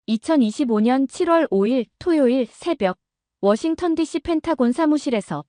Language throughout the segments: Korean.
2025년 7월 5일 토요일 새벽 워싱턴 DC 펜타곤 사무실에서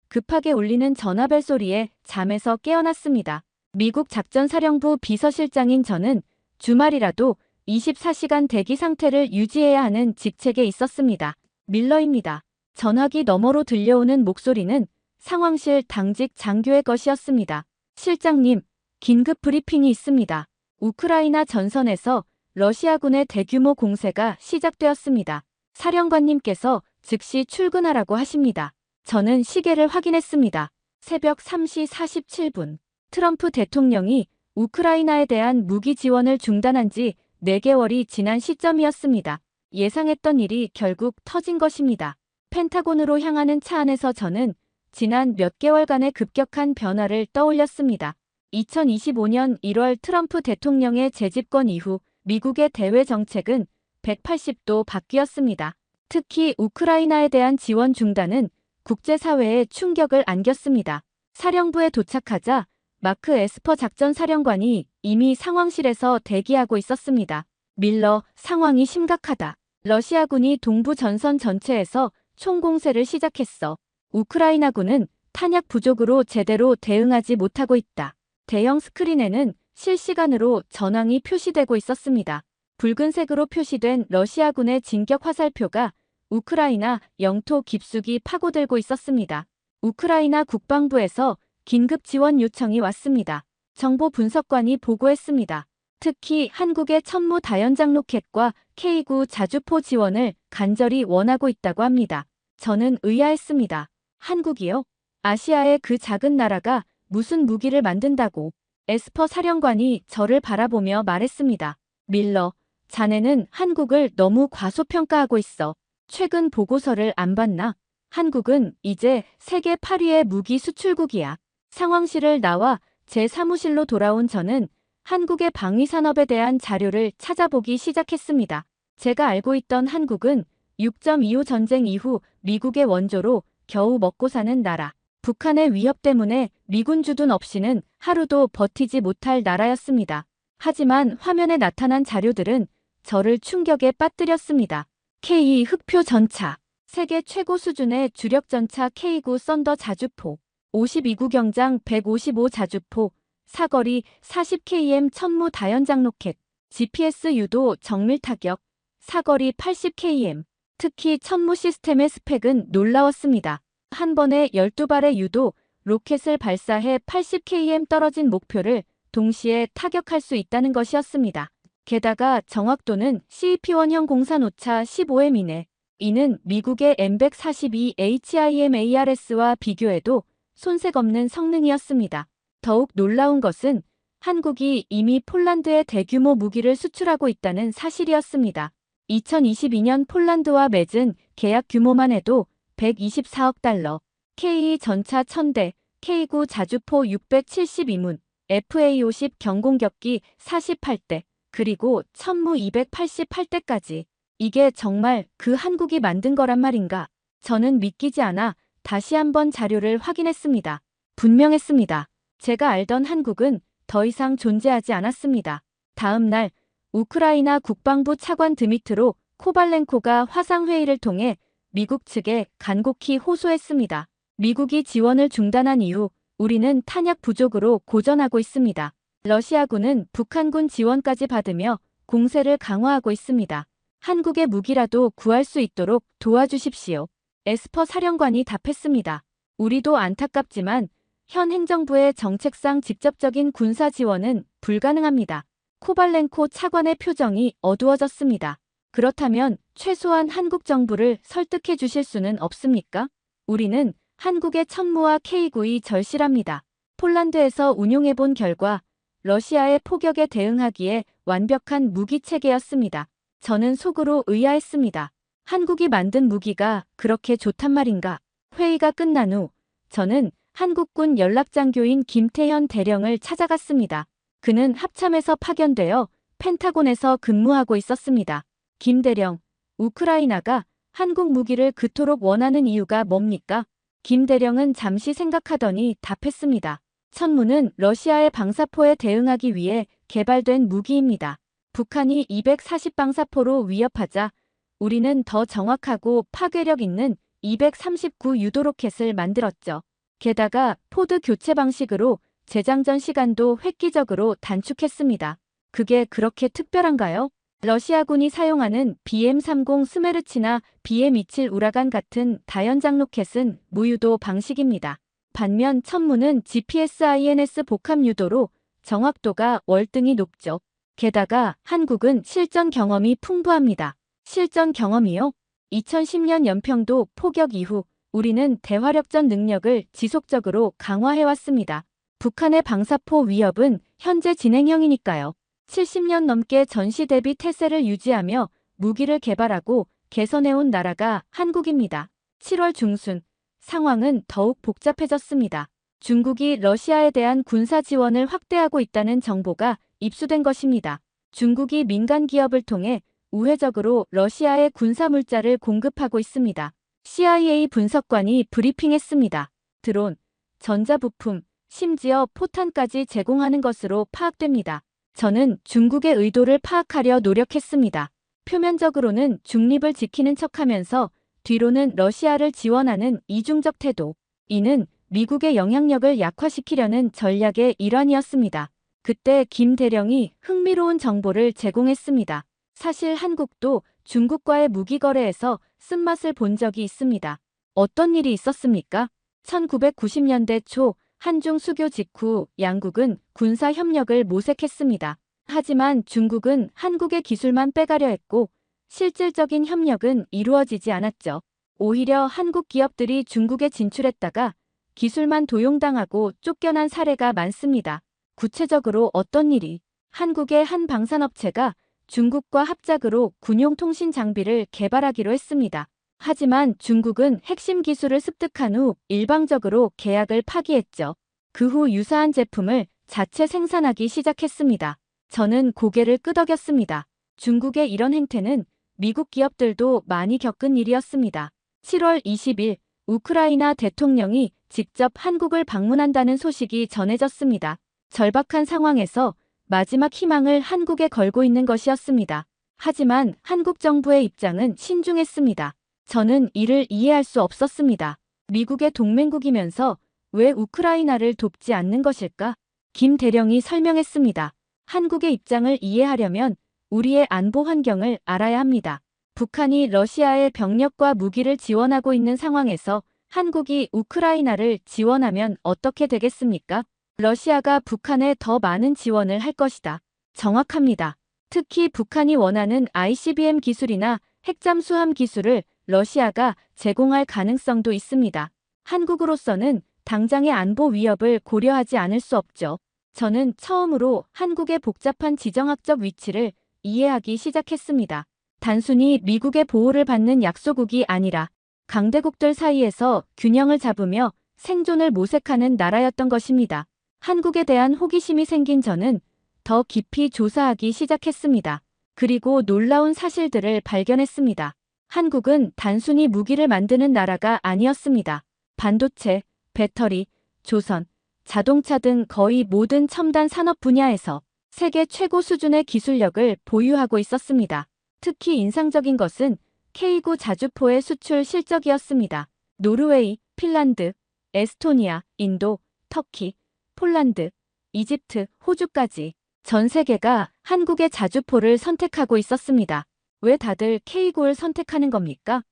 급하게 울리는 전화벨 소리에 잠에서 깨어났습니다. 미국 작전사령부 비서실장인 저는 주말이라도 24시간 대기 상태를 유지해야 하는 직책에 있었습니다. 밀러입니다. 전화기 너머로 들려오는 목소리는 상황실 당직 장교의 것이었습니다. 실장님, 긴급 브리핑이 있습니다. 우크라이나 전선에서 러시아군의 대규모 공세가 시작되었습니다. 사령관님께서 즉시 출근하라고 하십니다. 저는 시계를 확인했습니다. 새벽 3시 47분. 트럼프 대통령이 우크라이나에 대한 무기 지원을 중단한 지 4개월이 지난 시점이었습니다. 예상했던 일이 결국 터진 것입니다. 펜타곤으로 향하는 차 안에서 저는 지난 몇 개월간의 급격한 변화를 떠올렸습니다. 2025년 1월 트럼프 대통령의 재집권 이후 미국의 대외 정책은 180도 바뀌었습니다. 특히 우크라이나에 대한 지원 중단은 국제사회에 충격을 안겼습니다. 사령부에 도착하자 마크 에스퍼 작전사령관이 이미 상황실에서 대기하고 있었습니다. 밀러, 상황이 심각하다. 러시아군이 동부 전선 전체에서 총공세를 시작했어. 우크라이나군은 탄약 부족으로 제대로 대응하지 못하고 있다. 대형 스크린에는 실시간으로 전황이 표시되고 있었습니다. 붉은색으로 표시된 러시아군의 진격 화살표가 우크라이나 영토 깊숙이 파고들고 있었습니다. 우크라이나 국방부에서 긴급 지원 요청이 왔습니다. 정보 분석관이 보고했습니다. 특히 한국의 천무 다연장 로켓과 K9 자주포 지원을 간절히 원하고 있다고 합니다. 저는 의아했습니다. 한국이요? 아시아의 그 작은 나라가 무슨 무기를 만든다고? 에스퍼 사령관이 저를 바라보며 말했습니다. 밀러, 자네는 한국을 너무 과소평가하고 있어. 최근 보고서를 안 봤나? 한국은 이제 세계 8위의 무기 수출국이야. 상황실을 나와 제 사무실로 돌아온 저는 한국의 방위산업에 대한 자료를 찾아보기 시작했습니다. 제가 알고 있던 한국은 6.25 전쟁 이후 미국의 원조로 겨우 먹고 사는 나라. 북한의 위협 때문에 미군 주둔 없이는 하루도 버티지 못할 나라였습니다. 하지만 화면에 나타난 자료들은 저를 충격에 빠뜨렸습니다. K2 흑표 전차, 세계 최고 수준의 주력 전차 K9 썬더 자주포, 52구 경장 155 자주포, 사거리 40km 천무 다연장 로켓, GPS 유도 정밀 타격, 사거리 80km. 특히 천무 시스템의 스펙은 놀라웠습니다. 한 번에 12발의 유도 로켓을 발사해 80km 떨어진 목표를 동시에 타격할 수 있다는 것이었습니다. 게다가 정확도는 CP1형 공산오차 15m 이내. 이는 미국의 M142 HIMARS와 비교해도 손색 없는 성능이었습니다. 더욱 놀라운 것은 한국이 이미 폴란드에 대규모 무기를 수출하고 있다는 사실이었습니다. 2022년 폴란드와 맺은 계약 규모만 해도 124억 달러, K2 전차 1000대, K9 자주포 672문, FA50 경공격기 48대, 그리고 천무 288대까지. 이게 정말 그 한국이 만든 거란 말인가? 저는 믿기지 않아 다시 한번 자료를 확인했습니다. 분명했습니다. 제가 알던 한국은 더 이상 존재하지 않았습니다. 다음 날 우크라이나 국방부 차관 드미트로 코발렌코가 화상회의를 통해 미국 측에 간곡히 호소했습니다. 미국이 지원을 중단한 이후 우리는 탄약 부족으로 고전하고 있습니다. 러시아군은 북한군 지원까지 받으며 공세를 강화하고 있습니다. 한국의 무기라도 구할 수 있도록 도와주십시오. 에스퍼 사령관이 답했습니다. 우리도 안타깝지만 현 행정부의 정책상 직접적인 군사 지원은 불가능합니다. 코발렌코 차관의 표정이 어두워졌습니다. 그렇다면 최소한 한국 정부를 설득해 주실 수는 없습니까? 우리는 한국의 천무와 K9이 절실합니다. 폴란드에서 운용해본 결과 러시아의 포격에 대응하기에 완벽한 무기체계였습니다. 저는 속으로 의아했습니다. 한국이 만든 무기가 그렇게 좋단 말인가? 회의가 끝난 후 저는 한국군 연락장교인 김태현 대령을 찾아갔습니다. 그는 합참에서 파견되어 펜타곤에서 근무하고 있었습니다. 김 대령, 우크라이나가 한국 무기를 그토록 원하는 이유가 뭡니까? 김 대령은 잠시 생각하더니 답했습니다. 천무는 러시아의 방사포에 대응하기 위해 개발된 무기입니다. 북한이 240방사포로 위협하자 우리는 더 정확하고 파괴력 있는 239 유도 로켓을 만들었죠. 게다가 포드 교체 방식으로 재장전 시간도 획기적으로 단축했습니다. 그게 그렇게 특별한가요? 러시아군이 사용하는 BM-30 스메르치나 BM-27 우라간 같은 다연장 로켓은 무유도 방식입니다. 반면 천무는 GPSINS 복합 유도로 정확도가 월등히 높죠. 게다가 한국은 실전 경험이 풍부합니다. 실전 경험이요? 2010년 연평도 포격 이후 우리는 대화력전 능력을 지속적으로 강화해왔습니다. 북한의 방사포 위협은 현재 진행형이니까요. 70년 넘게 전시 대비 태세를 유지하며 무기를 개발하고 개선해온 나라가 한국입니다. 7월 중순 상황은 더욱 복잡해졌습니다. 중국이 러시아에 대한 군사 지원을 확대하고 있다는 정보가 입수된 것입니다. 중국이 민간 기업을 통해 우회적으로 러시아에 군사 물자를 공급하고 있습니다. CIA 분석관이 브리핑했습니다. 드론, 전자부품, 심지어 포탄까지 제공하는 것으로 파악됩니다. 저는 중국의 의도를 파악하려 노력했습니다. 표면적으로는 중립을 지키는 척하면서 뒤로는 러시아를 지원하는 이중적 태도. 이는 미국의 영향력을 약화시키려는 전략의 일환이었습니다. 그때 김 대령이 흥미로운 정보를 제공했습니다. 사실 한국도 중국과의 무기 거래에서 쓴맛을 본 적이 있습니다. 어떤 일이 있었습니까? 1990년대 초 한중 수교 직후 양국은 군사 협력을 모색했습니다. 하지만 중국은 한국의 기술만 빼가려 했고 실질적인 협력은 이루어지지 않았죠. 오히려 한국 기업들이 중국에 진출했다가 기술만 도용당하고 쫓겨난 사례가 많습니다. 구체적으로 어떤 일이? 한국의 한 방산업체가 중국과 합작으로 군용 통신 장비를 개발하기로 했습니다. 하지만 중국은 핵심 기술을 습득한 후 일방적으로 계약을 파기했죠. 그 후 유사한 제품을 자체 생산하기 시작했습니다. 저는 고개를 끄덕였습니다. 중국의 이런 행태는 미국 기업들도 많이 겪은 일이었습니다. 7월 20일 우크라이나 대통령이 직접 한국을 방문한다는 소식이 전해졌습니다. 절박한 상황에서 마지막 희망을 한국에 걸고 있는 것이었습니다. 하지만 한국 정부의 입장은 신중했습니다. 저는 이를 이해할 수 없었습니다. 미국의 동맹국이면서 왜 우크라이나를 돕지 않는 것일까? 김 대령이 설명했습니다. 한국의 입장을 이해하려면 우리의 안보 환경을 알아야 합니다. 북한이 러시아의 병력과 무기를 지원하고 있는 상황에서 한국이 우크라이나를 지원하면 어떻게 되겠습니까? 러시아가 북한에 더 많은 지원을 할 것이다. 정확합니다. 특히 북한이 원하는 ICBM 기술이나 핵잠수함 기술을 러시아가 제공할 가능성도 있습니다. 한국으로서는 당장의 안보 위협을 고려하지 않을 수 없죠. 저는 처음으로 한국의 복잡한 지정학적 위치를 이해하기 시작했습니다. 단순히 미국의 보호를 받는 약소국이 아니라 강대국들 사이에서 균형을 잡으며 생존을 모색하는 나라였던 것입니다. 한국에 대한 호기심이 생긴 저는 더 깊이 조사하기 시작했습니다. 그리고 놀라운 사실들을 발견했습니다. 한국은 단순히 무기를 만드는 나라가 아니었습니다. 반도체, 배터리, 조선, 자동차 등 거의 모든 첨단 산업 분야에서 세계 최고 수준의 기술력을 보유하고 있었습니다. 특히 인상적인 것은 K9 자주포의 수출 실적이었습니다. 노르웨이, 핀란드, 에스토니아, 인도, 터키, 폴란드, 이집트, 호주까지 전 세계가 한국의 자주포를 선택하고 있었습니다. 왜 다들 K9를 선택하는 겁니까?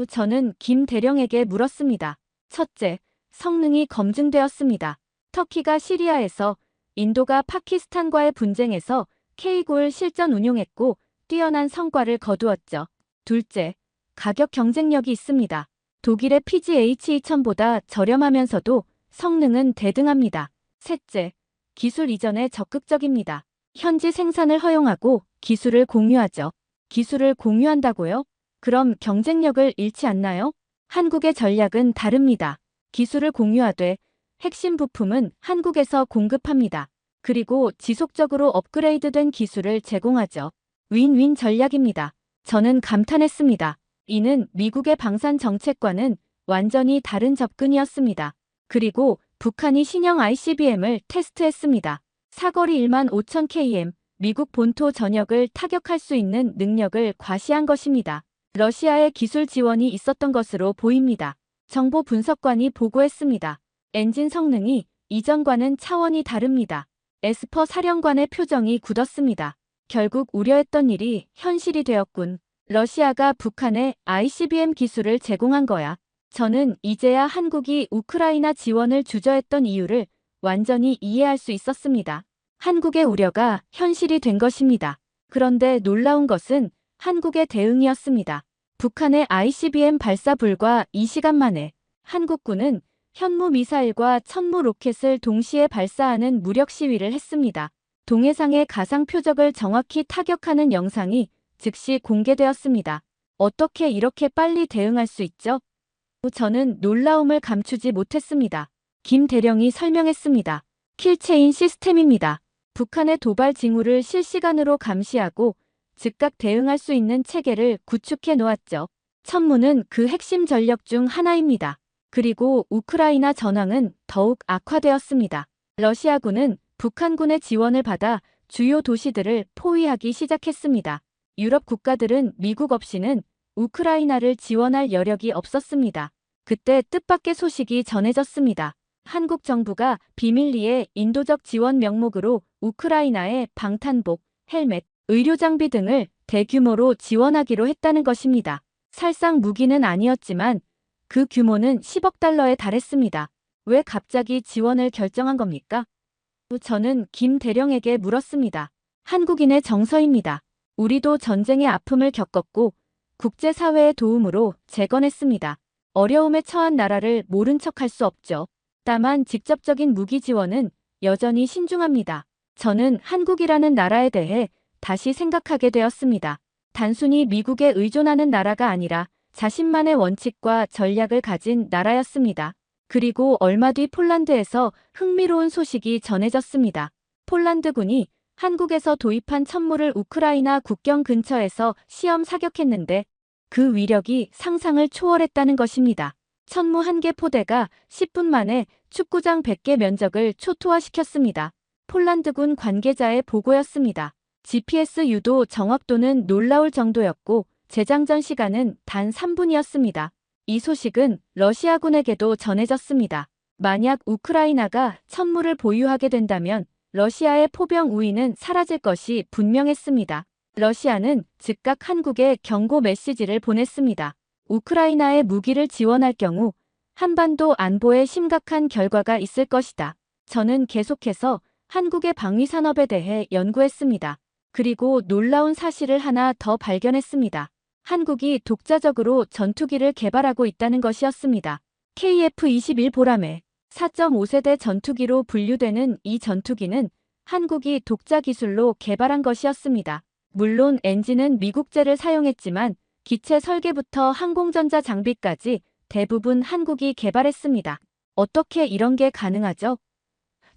저는 김 대령에게 물었습니다. 첫째, 성능이 검증되었습니다. 터키가 시리아에서, 인도가 파키스탄과의 분쟁에서 K9를 실전 운용했고 뛰어난 성과를 거두었죠. 둘째, 가격 경쟁력이 있습니다. 독일의 PGH-2000보다 저렴하면서도 성능은 대등합니다. 셋째, 기술 이전에 적극적입니다. 현지 생산을 허용하고 기술을 공유하죠. 기술을 공유한다고요? 그럼 경쟁력을 잃지 않나요? 한국의 전략은 다릅니다. 기술을 공유하되 핵심 부품은 한국에서 공급합니다. 그리고 지속적으로 업그레이드된 기술을 제공하죠. 윈윈 전략입니다. 저는 감탄했습니다. 이는 미국의 방산 정책과는 완전히 다른 접근이었습니다. 그리고 북한이 신형 ICBM을 테스트했습니다. 사거리 1만 5천 km, 미국 본토 전역을 타격할 수 있는 능력을 과시한 것입니다. 러시아의 기술 지원이 있었던 것으로 보입니다. 정보 분석관이 보고했습니다. 엔진 성능이 이전과는 차원이 다릅니다. 에스퍼 사령관의 표정이 굳었습니다. 결국 우려했던 일이 현실이 되었군. 러시아가 북한에 ICBM 기술을 제공한 거야. 저는 이제야 한국이 우크라이나 지원을 주저했던 이유를 완전히 이해할 수 있었습니다. 한국의 우려가 현실이 된 것입니다. 그런데 놀라운 것은 한국의 대응이었습니다. 북한의 ICBM 발사 불과 2시간 만에 한국군은 현무 미사일과 천무 로켓을 동시에 발사하는 무력 시위를 했습니다. 동해상의 가상 표적을 정확히 타격하는 영상이 즉시 공개되었습니다. 어떻게 이렇게 빨리 대응할 수 있죠? 저는 놀라움을 감추지 못했습니다. 김 대령이 설명했습니다. 킬체인 시스템입니다. 북한의 도발 징후를 실시간으로 감시하고 즉각 대응할 수 있는 체계를 구축해 놓았죠. 천무는 그 핵심 전력 중 하나입니다. 그리고 우크라이나 전황은 더욱 악화되었습니다. 러시아군은 북한군의 지원을 받아 주요 도시들을 포위하기 시작했습니다. 유럽 국가들은 미국 없이는 우크라이나를 지원할 여력이 없었습니다. 그때 뜻밖의 소식이 전해졌습니다. 한국 정부가 비밀리에 인도적 지원 명목으로 우크라이나에 방탄복, 헬멧, 의료장비 등을 대규모로 지원하기로 했다는 것입니다. 살상 무기는 아니었지만 그 규모는 10억 달러에 달했습니다. 왜 갑자기 지원을 결정한 겁니까? 저는 김 대령에게 물었습니다. 한국인의 정서입니다. 우리도 전쟁의 아픔을 겪었고 국제사회의 도움으로 재건했습니다. 어려움에 처한 나라를 모른 척할 수 없죠. 다만 직접적인 무기 지원은 여전히 신중합니다. 저는 한국이라는 나라에 대해 다시 생각하게 되었습니다. 단순히 미국에 의존하는 나라가 아니라 자신만의 원칙과 전략을 가진 나라였습니다. 그리고 얼마 뒤 폴란드에서 흥미로운 소식이 전해졌습니다. 폴란드군이 한국에서 도입한 천무를 우크라이나 국경 근처에서 시험 사격했는데 그 위력이 상상을 초월했다는 것입니다. 천무 1개 포대가 10분 만에 축구장 100개 면적을 초토화시켰습니다. 폴란드군 관계자의 보고였습니다. GPS 유도 정확도는 놀라울 정도였고 재장전 시간은 단 3분이었습니다. 이 소식은 러시아군에게도 전해졌습니다. 만약 우크라이나가 천무를 보유하게 된다면 러시아의 포병 우위는 사라질 것이 분명했습니다. 러시아는 즉각 한국에 경고 메시지를 보냈습니다. 우크라이나에 무기를 지원할 경우 한반도 안보에 심각한 결과가 있을 것이다. 저는 계속해서 한국의 방위 산업에 대해 연구했습니다. 그리고 놀라운 사실을 하나 더 발견했습니다. 한국이 독자적으로 전투기를 개발하고 있다는 것이었습니다. KF-21 보라매 4.5세대 전투기로 분류되는 이 전투기는 한국이 독자 기술로 개발한 것이었습니다. 물론 엔진은 미국제를 사용했지만 기체 설계부터 항공전자 장비까지 대부분 한국이 개발했습니다. 어떻게 이런 게 가능하죠?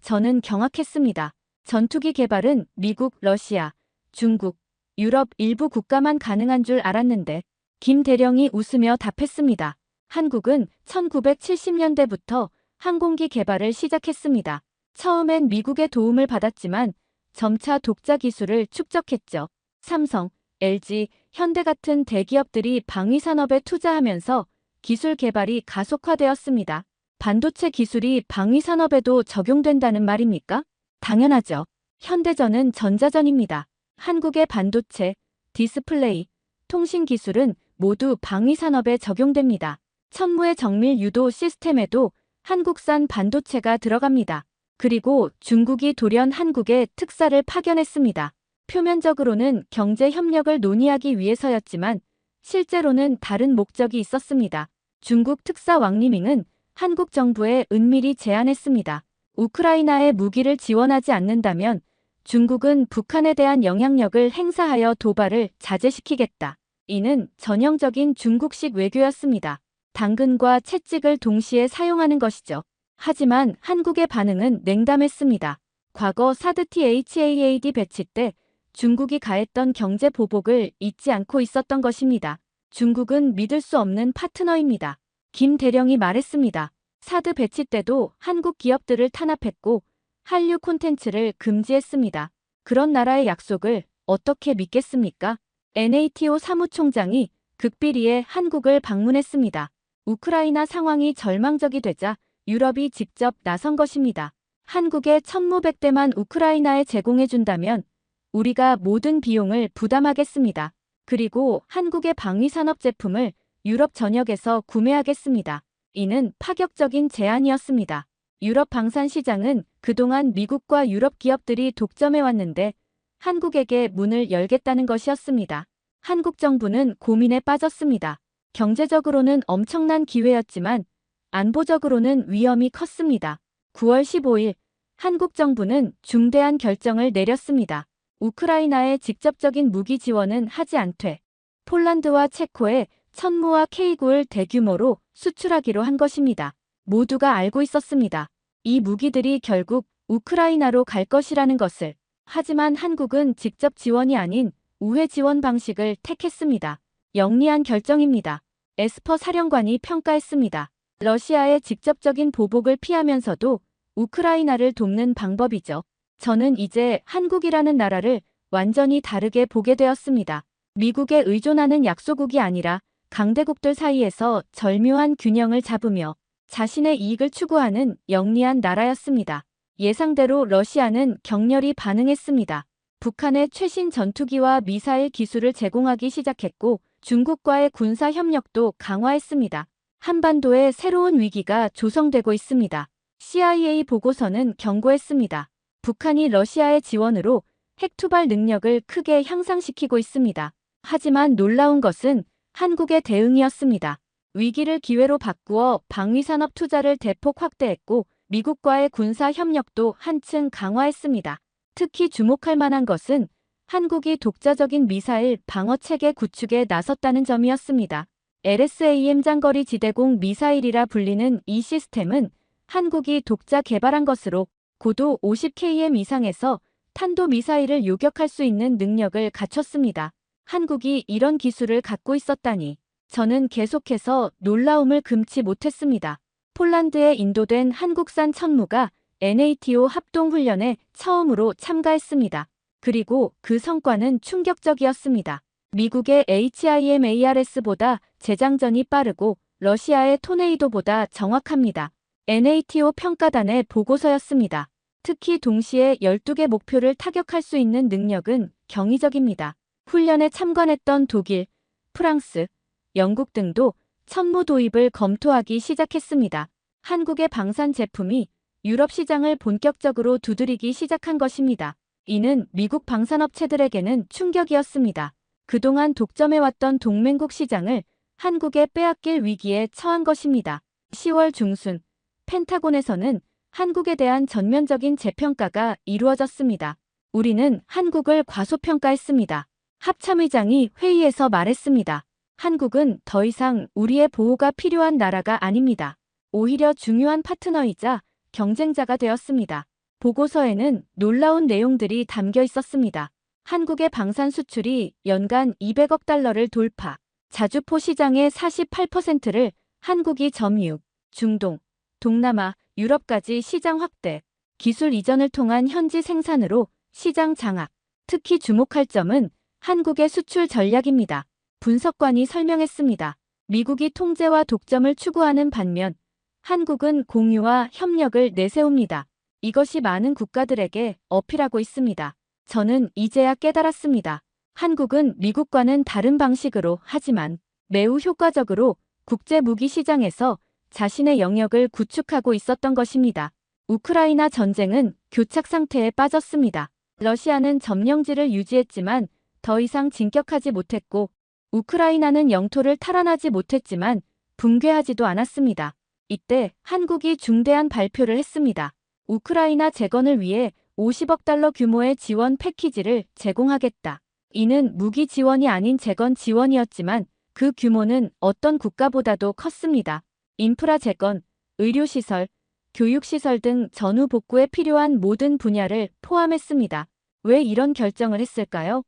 저는 경악했습니다. 전투기 개발은 미국, 러시아, 중국, 유럽 일부 국가만 가능한 줄 알았는데 김 대령이 웃으며 답했습니다. 한국은 1970년대부터 항공기 개발을 시작했습니다. 처음엔 미국의 도움을 받았지만 점차 독자 기술을 축적했죠. 삼성, LG, 현대 같은 대기업들이 방위산업에 투자하면서 기술 개발이 가속화되었습니다. 반도체 기술이 방위산업에도 적용된다는 말입니까? 당연하죠. 현대전은 전자전입니다. 한국의 반도체, 디스플레이, 통신 기술은 모두 방위산업에 적용됩니다. 천무의 정밀 유도 시스템에도 한국산 반도체가 들어갑니다. 그리고 중국이 돌연 한국에 특사를 파견했습니다. 표면적으로는 경제 협력을 논의하기 위해서였지만 실제로는 다른 목적이 있었습니다. 중국 특사 왕리밍은 한국 정부에 은밀히 제안했습니다. 우크라이나에 무기를 지원하지 않는다면 중국은 북한에 대한 영향력을 행사하여 도발을 자제시키겠다. 이는 전형적인 중국식 외교였습니다. 당근과 채찍을 동시에 사용하는 것이죠. 하지만 한국의 반응은 냉담했습니다. 과거 사드 THAAD 배치 때 중국이 가했던 경제 보복을 잊지 않고 있었던 것입니다. 중국은 믿을 수 없는 파트너입니다. 김 대령이 말했습니다. 사드 배치 때도 한국 기업들을 탄압했고 한류 콘텐츠를 금지했습니다. 그런 나라의 약속을 어떻게 믿겠습니까? NATO 사무총장이 극비리에 한국을 방문했습니다. 우크라이나 상황이 절망적이 되자 유럽이 직접 나선 것입니다. 한국의 1,500대만 우크라이나에 제공해준다면 우리가 모든 비용을 부담하겠습니다. 그리고 한국의 방위산업 제품을 유럽 전역에서 구매하겠습니다. 이는 파격적인 제안이었습니다. 유럽 방산 시장은 그동안 미국과 유럽 기업들이 독점해왔는데 한국에게 문을 열겠다는 것이었습니다. 한국 정부는 고민에 빠졌습니다. 경제적으로는 엄청난 기회였지만 안보적으로는 위험이 컸습니다. 9월 15일 한국 정부는 중대한 결정을 내렸습니다. 우크라이나에 직접적인 무기 지원은 하지 않되 폴란드와 체코에 천무와 K9을 대규모로 수출하기로 한 것입니다. 모두가 알고 있었습니다. 이 무기들이 결국 우크라이나로 갈 것이라는 것을. 하지만 한국은 직접 지원이 아닌 우회 지원 방식을 택했습니다. 영리한 결정입니다. 에스퍼 사령관이 평가했습니다. 러시아의 직접적인 보복을 피하면서도 우크라이나를 돕는 방법이죠. 저는 이제 한국이라는 나라를 완전히 다르게 보게 되었습니다. 미국에 의존하는 약소국이 아니라 강대국들 사이에서 절묘한 균형을 잡으며 자신의 이익을 추구하는 영리한 나라였습니다. 예상대로 러시아는 격렬히 반응했습니다. 북한의 최신 전투기와 미사일 기술을 제공하기 시작했고 중국과의 군사 협력도 강화했습니다. 한반도에 새로운 위기가 조성되고 있습니다. CIA 보고서는 경고했습니다. 북한이 러시아의 지원으로 핵 투발 능력을 크게 향상시키고 있습니다. 하지만 놀라운 것은 한국의 대응이었습니다. 위기를 기회로 바꾸어 방위산업 투자를 대폭 확대했고 미국과의 군사 협력도 한층 강화했습니다. 특히 주목할 만한 것은 한국이 독자적인 미사일 방어 체계 구축에 나섰다는 점이었습니다. LSAM 장거리 지대공 미사일이라 불리는 이 시스템은 한국이 독자 개발한 것으로 고도 50km 이상에서 탄도미사일을 요격할 수 있는 능력을 갖췄습니다. 한국이 이런 기술을 갖고 있었다니 저는 계속해서 놀라움을 금치 못했습니다. 폴란드에 인도된 한국산 천무가 NATO 합동훈련에 처음으로 참가했습니다. 그리고 그 성과는 충격적이었습니다. 미국의 HIMARS보다 재장전이 빠르고 러시아의 토네이도보다 정확합니다. NATO 평가단의 보고서였습니다. 특히 동시에 12개 목표를 타격할 수 있는 능력은 경이적입니다. 훈련에 참관했던 독일, 프랑스, 영국 등도 천무 도입을 검토하기 시작했습니다. 한국의 방산 제품이 유럽 시장을 본격적으로 두드리기 시작한 것입니다. 이는 미국 방산업체들에게는 충격이었습니다. 그동안 독점해왔던 동맹국 시장을 한국에 빼앗길 위기에 처한 것입니다. 10월 중순 펜타곤에서는 한국에 대한 전면적인 재평가가 이루어졌습니다. 우리는 한국을 과소평가했습니다. 합참의장이 회의에서 말했습니다. 한국은 더 이상 우리의 보호가 필요한 나라가 아닙니다. 오히려 중요한 파트너이자 경쟁자가 되었습니다. 보고서에는 놀라운 내용들이 담겨 있었습니다. 한국의 방산 수출이 연간 200억 달러를 돌파, 자주포 시장의 48%를 한국이 점유, 중동, 동남아, 유럽까지 시장 확대, 기술 이전을 통한 현지 생산으로 시장 장악. 특히 주목할 점은 한국의 수출 전략입니다. 분석관이 설명했습니다. 미국이 통제와 독점을 추구하는 반면 한국은 공유와 협력을 내세웁니다. 이것이 많은 국가들에게 어필하고 있습니다. 저는 이제야 깨달았습니다. 한국은 미국과는 다른 방식으로 하지만 매우 효과적으로 국제 무기 시장에서 자신의 영역을 구축하고 있었던 것입니다. 우크라이나 전쟁은 교착 상태에 빠졌습니다. 러시아는 점령지를 유지했지만 더 이상 진격하지 못했고 우크라이나는 영토를 탈환하지 못했지만 붕괴하지도 않았습니다. 이때 한국이 중대한 발표를 했습니다. 우크라이나 재건을 위해 50억 달러 규모의 지원 패키지를 제공하겠다. 이는 무기 지원이 아닌 재건 지원이었지만 그 규모는 어떤 국가보다도 컸습니다. 인프라 재건, 의료시설, 교육시설 등 전후 복구에 필요한 모든 분야를 포함했습니다. 왜 이런 결정을 했을까요?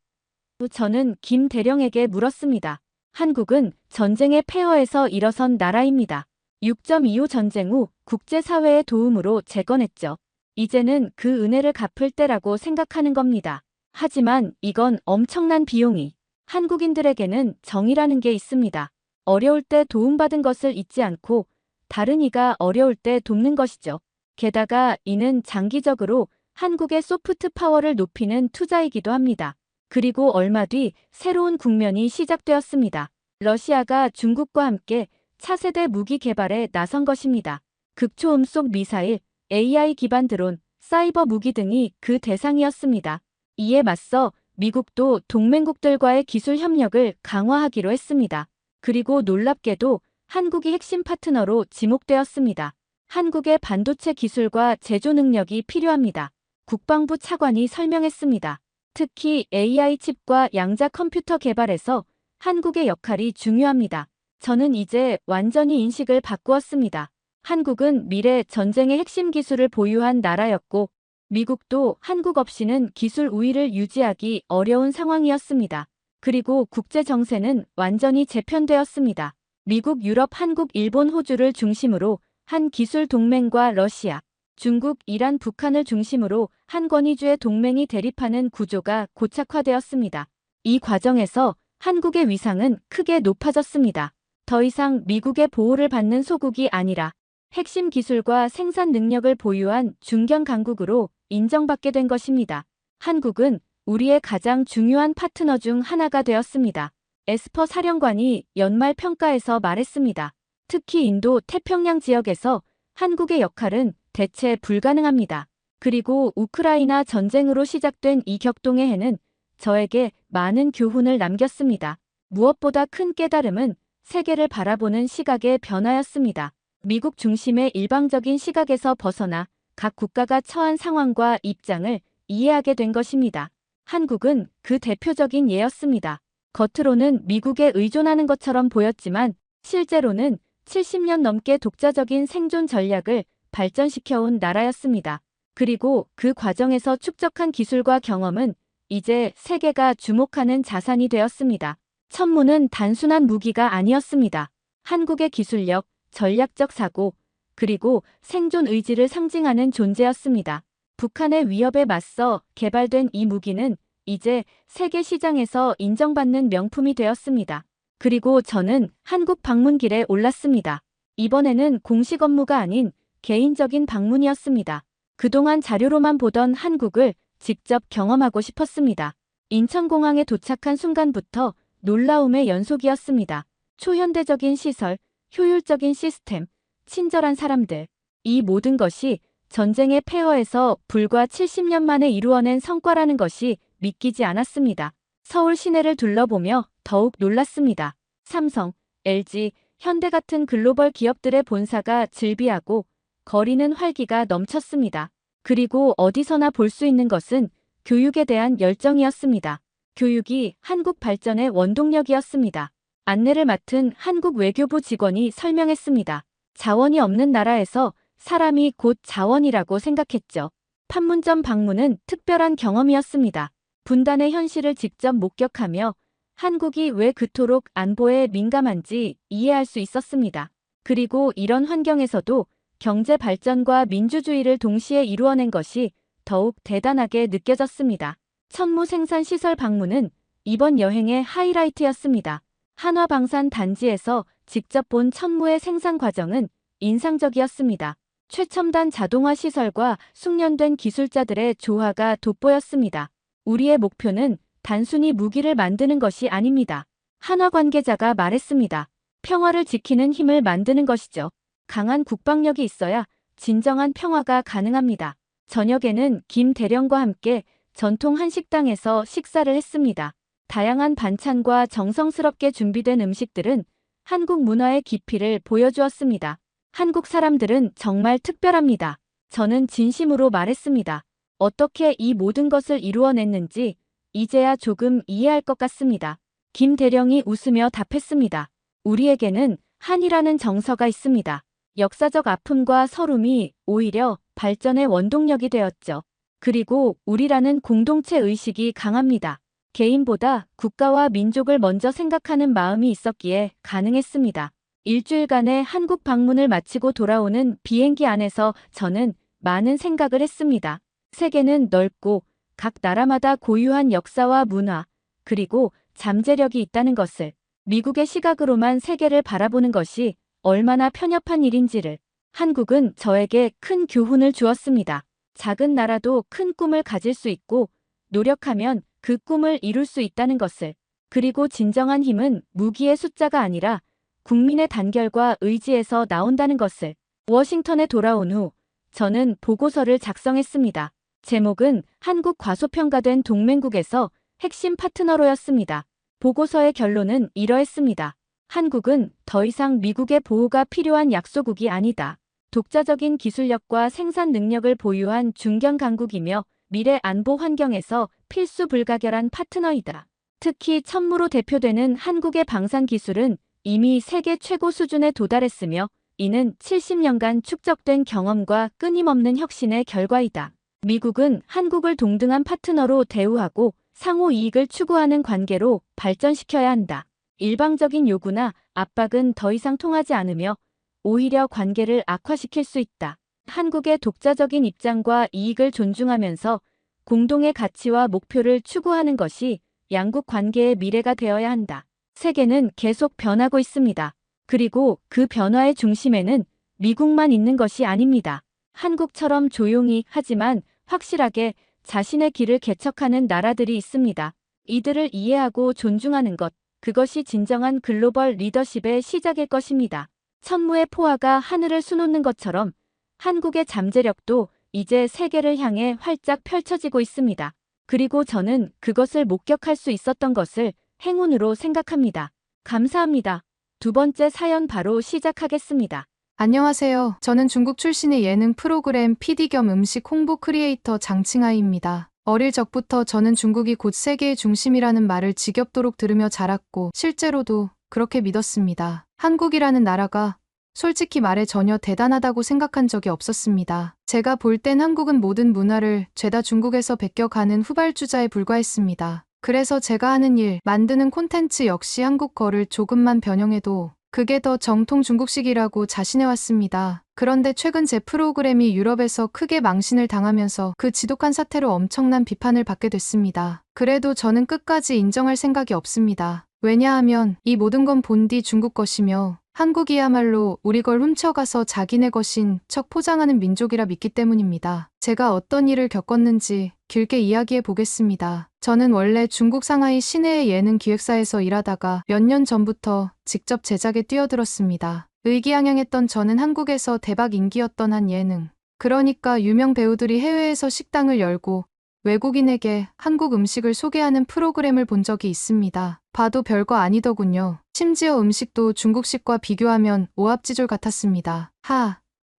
저는 김 대령에게 물었습니다. 한국은 전쟁의 폐허에서 일어선 나라입니다. 6.25 전쟁 후 국제사회의 도움으로 재건했죠. 이제는 그 은혜를 갚을 때라고 생각하는 겁니다. 하지만 이건 엄청난 비용이. 한국인들에게는 정이라는 게 있습니다. 어려울 때 도움받은 것을 잊지 않고 다른 이가 어려울 때 돕는 것이죠. 게다가 이는 장기적으로 한국의 소프트 파워를 높이는 투자이기도 합니다. 그리고 얼마 뒤 새로운 국면이 시작되었습니다. 러시아가 중국과 함께 차세대 무기 개발에 나선 것입니다. 극초음속 미사일, AI 기반 드론, 사이버 무기 등이 그 대상이었습니다. 이에 맞서 미국도 동맹국들과의 기술 협력을 강화하기로 했습니다. 그리고 놀랍게도 한국이 핵심 파트너로 지목되었습니다. 한국의 반도체 기술과 제조 능력이 필요합니다. 국방부 차관이 설명했습니다. 특히 AI 칩과 양자 컴퓨터 개발에서 한국의 역할이 중요합니다. 저는 이제 완전히 인식을 바꾸었습니다. 한국은 미래 전쟁의 핵심 기술을 보유한 나라였고 미국도 한국 없이는 기술 우위를 유지하기 어려운 상황이었습니다. 그리고 국제 정세는 완전히 재편되었습니다. 미국, 유럽, 한국, 일본, 호주를 중심으로 한 기술 동맹과 러시아, 중국, 이란, 북한을 중심으로 한 권위주의 동맹이 대립하는 구조가 고착화되었습니다. 이 과정에서 한국의 위상은 크게 높아졌습니다. 더 이상 미국의 보호를 받는 소국이 아니라 핵심 기술과 생산 능력을 보유한 중견 강국으로 인정받게 된 것입니다. 한국은 우리의 가장 중요한 파트너 중 하나가 되었습니다. 에스퍼 사령관이 연말 평가에서 말했습니다. 특히 인도 태평양 지역에서 한국의 역할은 대체 불가능합니다. 그리고 우크라이나 전쟁으로 시작된 이 격동의 해는 저에게 많은 교훈을 남겼습니다. 무엇보다 큰 깨달음은 세계를 바라보는 시각의 변화였습니다. 미국 중심의 일방적인 시각에서 벗어나 각 국가가 처한 상황과 입장을 이해하게 된 것입니다. 한국은 그 대표적인 예였습니다. 겉으로는 미국에 의존하는 것처럼 보였지만 실제로는 70년 넘게 독자적인 생존 전략을 발전시켜온 나라였습니다. 그리고 그 과정에서 축적한 기술과 경험은 이제 세계가 주목하는 자산이 되었습니다. 천문은 단순한 무기가 아니었습니다. 한국의 기술력, 전략적 사고, 그리고 생존 의지를 상징하는 존재였습니다. 북한의 위협에 맞서 개발된 이 무기는 이제 세계 시장에서 인정받는 명품이 되었습니다. 그리고 저는 한국 방문길에 올랐습니다. 이번에는 공식 업무가 아닌 개인적인 방문이었습니다. 그동안 자료로만 보던 한국을 직접 경험하고 싶었습니다. 인천공항에 도착한 순간부터 놀라움의 연속이었습니다. 초현대적인 시설, 효율적인 시스템, 친절한 사람들. 이 모든 것이 전쟁의 폐허에서 불과 70년 만에 이루어낸 성과라는 것이 믿기지 않았습니다. 서울 시내를 둘러보며 더욱 놀랐습니다. 삼성, LG, 현대 같은 글로벌 기업들의 본사가 즐비하고 거리는 활기가 넘쳤습니다. 그리고 어디서나 볼 수 있는 것은 교육에 대한 열정이었습니다. 교육이 한국 발전의 원동력이었습니다. 안내를 맡은 한국 외교부 직원이 설명했습니다. 자원이 없는 나라에서 사람이 곧 자원이라고 생각했죠. 판문점 방문은 특별한 경험이었습니다. 분단의 현실을 직접 목격하며 한국이 왜 그토록 안보에 민감한지 이해할 수 있었습니다. 그리고 이런 환경에서도 경제 발전과 민주주의를 동시에 이루어낸 것이 더욱 대단하게 느껴졌습니다. 천무 생산 시설 방문은 이번 여행의 하이라이트였습니다. 한화방산 단지에서 직접 본 천무의 생산 과정은 인상적이었습니다. 최첨단 자동화 시설과 숙련된 기술자들의 조화가 돋보였습니다. 우리의 목표는 단순히 무기를 만드는 것이 아닙니다. 한화 관계자가 말했습니다. 평화를 지키는 힘을 만드는 것이죠. 강한 국방력이 있어야 진정한 평화가 가능합니다. 저녁에는 김 대령과 함께 전통 한식당에서 식사를 했습니다. 다양한 반찬과 정성스럽게 준비된 음식들은 한국 문화의 깊이를 보여주었습니다. 한국 사람들은 정말 특별합니다. 저는 진심으로 말했습니다. 어떻게 이 모든 것을 이루어냈는지 이제야 조금 이해할 것 같습니다. 김 대령이 웃으며 답했습니다. 우리에게는 한이라는 정서가 있습니다. 역사적 아픔과 서름이 오히려 발전의 원동력이 되었죠. 그리고 우리라는 공동체 의식이 강합니다. 개인보다 국가와 민족을 먼저 생각하는 마음이 있었기에 가능했습니다. 일주일간의 한국 방문을 마치고 돌아오는 비행기 안에서 저는 많은 생각을 했습니다. 세계는 넓고 각 나라마다 고유한 역사와 문화, 그리고 잠재력이 있다는 것을, 미국의 시각으로만 세계를 바라보는 것이 얼마나 편협한 일인지를 한국은 저에게 큰 교훈을 주었습니다. 작은 나라도 큰 꿈을 가질 수 있고 노력하면 그 꿈을 이룰 수 있다는 것을, 그리고 진정한 힘은 무기의 숫자가 아니라 국민의 단결과 의지에서 나온다는 것을. 워싱턴에 돌아온 후 저는 보고서를 작성했습니다. 제목은 한국 과소평가된 동맹국에서 핵심 파트너로였습니다. 보고서의 결론은 이러했습니다. 한국은 더 이상 미국의 보호가 필요한 약소국이 아니다. 독자적인 기술력과 생산 능력을 보유한 중견 강국이며 미래 안보 환경에서 필수 불가결한 파트너이다. 특히 천무로 대표되는 한국의 방산 기술은 이미 세계 최고 수준에 도달했으며 이는 70년간 축적된 경험과 끊임없는 혁신의 결과이다. 미국은 한국을 동등한 파트너로 대우하고 상호 이익을 추구하는 관계로 발전시켜야 한다. 일방적인 요구나 압박은 더 이상 통하지 않으며 오히려 관계를 악화시킬 수 있다. 한국의 독자적인 입장과 이익을 존중하면서 공동의 가치와 목표를 추구하는 것이 양국 관계의 미래가 되어야 한다. 세계는 계속 변하고 있습니다. 그리고 그 변화의 중심에는 미국만 있는 것이 아닙니다. 한국처럼 조용히 하지만 확실하게 자신의 길을 개척하는 나라들이 있습니다. 이들을 이해하고 존중하는 것, 그것이 진정한 글로벌 리더십의 시작일 것입니다. 천무의 포화가 하늘을 수놓는 것처럼 한국의 잠재력도 이제 세계를 향해 활짝 펼쳐지고 있습니다. 그리고 저는 그것을 목격할 수 있었던 것을 행운으로 생각합니다. 감사합니다. 두 번째 사연 바로 시작하겠습니다. 안녕하세요. 저는 중국 출신의 예능 프로그램 PD 겸 음식 홍보 크리에이터 장칭아이입니다. 어릴 적부터 저는 중국이 곧 세계의 중심이라는 말을 지겹도록 들으며 자랐고 실제로도 그렇게 믿었습니다. 한국이라는 나라가 솔직히 말해 전혀 대단하다고 생각한 적이 없었습니다. 제가 볼 땐 한국은 모든 문화를 죄다 중국에서 베껴가는 후발주자에 불과했습니다. 그래서 제가 하는 일, 만드는 콘텐츠 역시 한국 거를 조금만 변형해도 그게 더 정통 중국식이라고 자신해왔습니다. 그런데 최근 제 프로그램이 유럽에서 크게 망신을 당하면서 그 지독한 사태로 엄청난 비판을 받게 됐습니다. 그래도 저는 끝까지 인정할 생각이 없습니다. 왜냐하면 이 모든 건 본디 중국 것이며 한국이야말로 우리 걸 훔쳐가서 자기네 것인 척 포장하는 민족이라 믿기 때문입니다. 제가 어떤 일을 겪었는지 길게 이야기해 보겠습니다. 저는 원래 중국 상하이 시내의 예능 기획사에서 일하다가 몇 년 전부터 직접 제작에 뛰어들었습니다. 의기양양했던 저는 한국에서 대박 인기였던 한 예능, 그러니까 유명 배우들이 해외에서 식당을 열고 외국인에게 한국 음식을 소개하는 프로그램을 본 적이 있습니다. 봐도 별거 아니더군요. 심지어 음식도 중국식과 비교하면 오합지졸 같았습니다.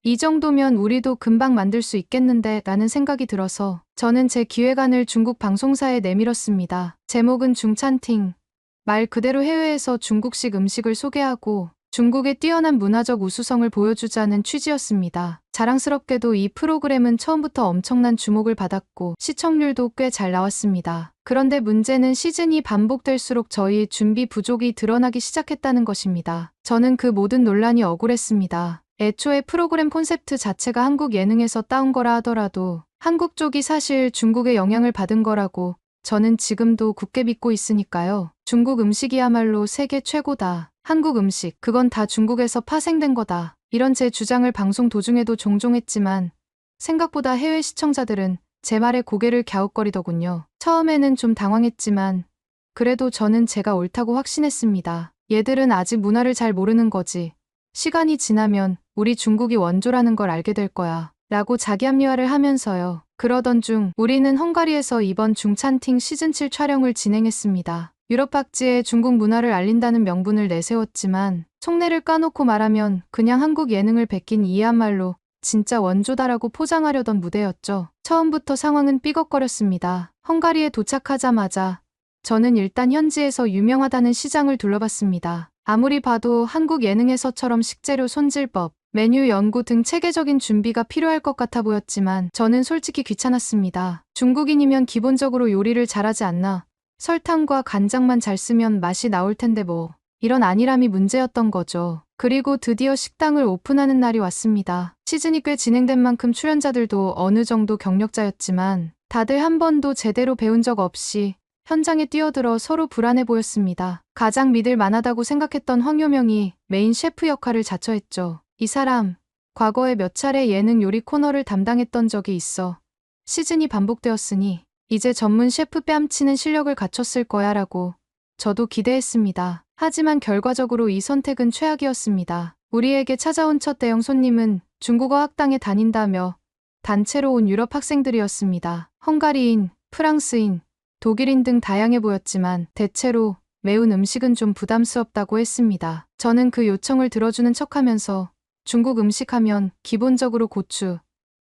이 정도면 우리도 금방 만들 수 있겠는데 라는 생각이 들어서 저는 제 기획안을 중국 방송사에 내밀었습니다. 제목은 중찬팅. 말 그대로 해외에서 중국식 음식을 소개하고 중국의 뛰어난 문화적 우수성을 보여주자는 취지였습니다. 자랑스럽게도 이 프로그램은 처음부터 엄청난 주목을 받았고 시청률도 꽤 잘 나왔습니다. 그런데 문제는 시즌이 반복될수록 저희 준비 부족이 드러나기 시작했다는 것입니다. 저는 그 모든 논란이 억울했습니다. 애초에 프로그램 콘셉트 자체가 한국 예능에서 따온 거라 하더라도 한국 쪽이 사실 중국의 영향을 받은 거라고 저는 지금도 굳게 믿고 있으니까요. 중국 음식이야말로 세계 최고다. 한국 음식, 그건 다 중국에서 파생된 거다. 이런 제 주장을 방송 도중에도 종종 했지만 생각보다 해외 시청자들은 제 말에 고개를 갸웃거리더군요. 처음에는 좀 당황했지만 그래도 저는 제가 옳다고 확신했습니다. 얘들은 아직 문화를 잘 모르는 거지. 시간이 지나면 우리 중국이 원조라는 걸 알게 될 거야. 라고 자기 합리화를 하면서요. 그러던 중 우리는 헝가리에서 이번 중찬팅 시즌7 촬영을 진행했습니다. 유럽 박지에 중국 문화를 알린다는 명분을 내세웠지만 속내를 까놓고 말하면 그냥 한국 예능을 베낀 이해한말로 진짜 원조다라고 포장하려던 무대였죠. 처음부터 상황은 삐걱거렸습니다. 헝가리에 도착하자마자 저는 일단 현지에서 유명하다는 시장을 둘러봤습니다. 아무리 봐도 한국 예능에서처럼 식재료 손질법, 메뉴 연구 등 체계적인 준비가 필요할 것 같아 보였지만 저는 솔직히 귀찮았습니다. 중국인이면 기본적으로 요리를 잘하지 않나? 설탕과 간장만 잘 쓰면 맛이 나올 텐데 뭐. 이런 안일함이 문제였던 거죠. 그리고 드디어 식당을 오픈하는 날이 왔습니다. 시즌이 꽤 진행된 만큼 출연자들도 어느 정도 경력자였지만 다들 한 번도 제대로 배운 적 없이 현장에 뛰어들어 서로 불안해 보였습니다. 가장 믿을 만하다고 생각했던 황요명이 메인 셰프 역할을 자처했죠. 이 사람, 과거에 몇 차례 예능 요리 코너를 담당했던 적이 있어 시즌이 반복되었으니 이제 전문 셰프 뺨치는 실력을 갖췄을 거야 라고 저도 기대했습니다. 하지만 결과적으로 이 선택은 최악이었습니다. 우리에게 찾아온 첫 대형 손님은 중국어 학당에 다닌다며 단체로 온 유럽 학생들이었습니다. 헝가리인, 프랑스인, 독일인 등 다양해 보였지만 대체로 매운 음식은 좀 부담스럽다고 했습니다. 저는 그 요청을 들어주는 척하면서 중국 음식 하면 기본적으로 고추,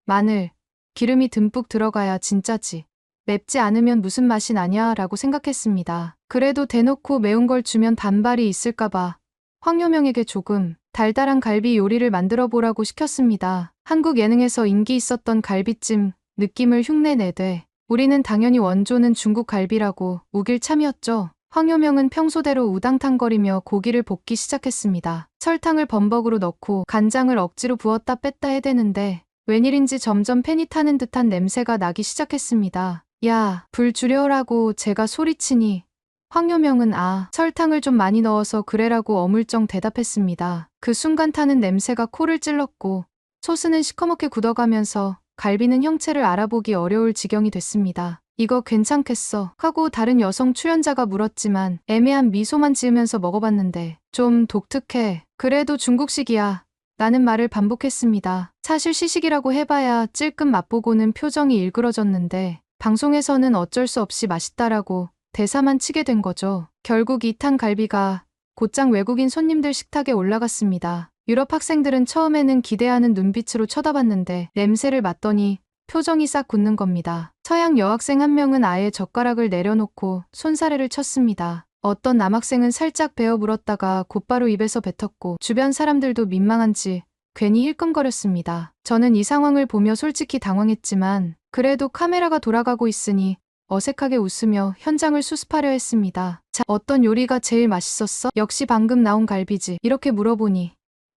마늘, 기름이 듬뿍 들어가야 진짜지. 맵지 않으면 무슨 맛이 나냐 라고 생각했습니다. 그래도 대놓고 매운 걸 주면 반발이 있을까봐 황요명에게 조금 달달한 갈비 요리를 만들어 보라고 시켰습니다. 한국 예능에서 인기 있었던 갈비찜 느낌을 흉내내되 우리는 당연히 원조는 중국 갈비라고 우길 참이었죠. 황요명은 평소대로 우당탕거리며 고기를 볶기 시작했습니다. 설탕을 범벅으로 넣고 간장을 억지로 부었다 뺐다 해대는데 웬일인지 점점 팬이 타는 듯한 냄새가 나기 시작했습니다. 야, 불 줄여라고 제가 소리치니 황요명은 설탕을 좀 많이 넣어서 그래라고 어물쩡 대답했습니다. 그 순간 타는 냄새가 코를 찔렀고 소스는 시커멓게 굳어가면서 갈비는 형체를 알아보기 어려울 지경이 됐습니다. 이거 괜찮겠어? 하고 다른 여성 출연자가 물었지만 애매한 미소만 지으면서 먹어봤는데 좀 독특해. 그래도 중국식이야. 라는 말을 반복했습니다. 사실 시식이라고 해봐야 찔끔 맛보고는 표정이 일그러졌는데 방송에서는 어쩔 수 없이 맛있다라고 대사만 치게 된 거죠. 결국 이 탄 갈비가 곧장 외국인 손님들 식탁에 올라갔습니다. 유럽 학생들은 처음에는 기대하는 눈빛으로 쳐다봤는데 냄새를 맡더니 표정이 싹 굳는 겁니다. 서양 여학생 한 명은 아예 젓가락을 내려놓고 손사래를 쳤습니다. 어떤 남학생은 살짝 베어 물었다가 곧바로 입에서 뱉었고 주변 사람들도 민망한지 괜히 힐끔거렸습니다. 저는 이 상황을 보며 솔직히 당황했지만 그래도 카메라가 돌아가고 있으니 어색하게 웃으며 현장을 수습하려 했습니다. 자, 어떤 요리가 제일 맛있었어? 역시 방금 나온 갈비지. 이렇게 물어보니